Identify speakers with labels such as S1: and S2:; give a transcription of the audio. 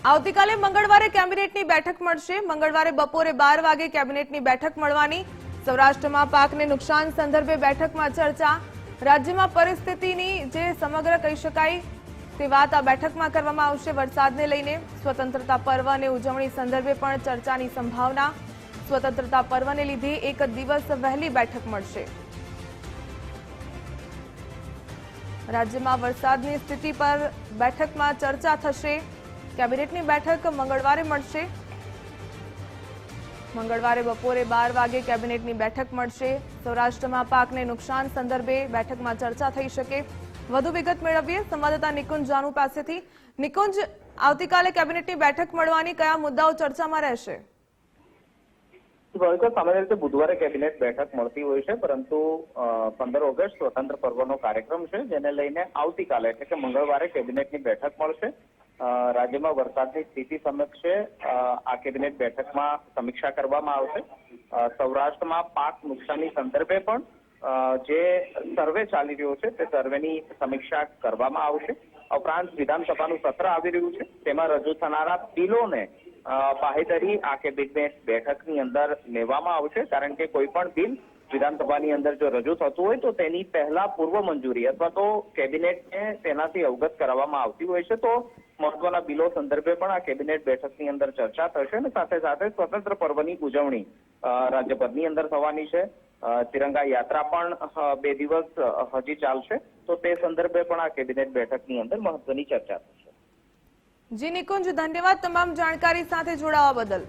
S1: આવતીકાલે મંગળવારે કેબિનેટની બેઠક મળશે। મંગળવારે બપોરે 12 વાગે કેબિનેટની બેઠક મળવાની। સૌરાષ્ટ્રમાં પાકને નુકસાન સંદર્ભે બેઠકમાં ચર્ચા। રાજ્યમાં પરિસ્થિતિની જે સમગ્ર કહી શકાય તે વાત આ બેઠકમાં કરવામાં આવશે। વરસાદને લઈને સ્વતંત્રતા પર્વ અને ઉજવણી સંદર્ભે પણ ચર્ચાની સંભાવના। સ્વતંત્રતા પર્વને લીધે એક દિવસ વહેલી બેઠક મળશે। રાજ્યમાં વરસાદની સ્થિતિ પર બેઠકમાં ચર્ચા થશે। કેબિનેટની બેઠક મંગળવારે મળશે। મંગળવારે બપોરે 12 વાગે કેબિનેટની બેઠક મળશે। સૌરાષ્ટ્રમાં પાકને નુકસાન સંદર્ભે બેઠકમાં ચર્ચા થઈ શકે। વધુ વિગત મેળવીએ સંવાદદાતા નિકુંજ જાનુ પાસેથી। નિકુંજ, આવતીકાલે કેબિનેટની બેઠક મળવાની કયા મુદ્દાઓ ચર્ચામાં રહેશે?
S2: સામાન્ય રીતે બુધવારે કેબિનેટ બેઠક મળતી હોય છે, પરંતુ 15 ઓગસ્ટ સ્વતંત્ર પર્વનો કાર્યક્રમ છે, જેને લઈને આવતીકાલે એટલે કે મંગળવારે કેબિનેટની બેઠક મળશે। રાજ્યમાં વરસાદની સ્થિતિ સમક્ષે આ કેબિનેટ બેઠકમાં સમીક્ષા કરવામાં આવશે। સૌરાષ્ટ્રમાં પાક નુકસાની સંદર્ભે પણ જે સર્વે ચાલી રહ્યો છે તે સર્વેની સમીક્ષા કરવામાં આવશે। ઉપરાંત વિધાનસભાનું સત્ર આવી રહ્યું છે, તેમાં રજૂ થનારા બિલોને બાહેધરી આ કેબિનેટ બેઠકની અંદર લેવામાં આવશે, કારણ કે કોઈ પણ બિલ વિધાનસભાની અંદર જો રજૂ થતું હોય તો તેની પહેલા પૂર્વ મંજૂરી અથવા તો કેબિનેટને તેનાથી અવગત કરાવવામાં આવતી હોય છે। તો મહત્વના બિલો સંદર્ભે પણ આ કેબિનેટ બેઠકની અંદર ચર્ચા થશે અને સાથે સાથે સ્વતંત્ર પર્વની ઉજવણી રાજ્યભરની અંદર થવાની છે। તિરંગા યાત્રા પણ 2 દિવસ હજી ચાલશે, તો તે સંદર્ભે પણ આ કેબિનેટ બેઠકની અંદર મહત્વની ચર્ચા થશે।
S1: જી નિકુંજ, ધન્યવાદ તમામ જાણકારી સાથે જોડાવા બદલ।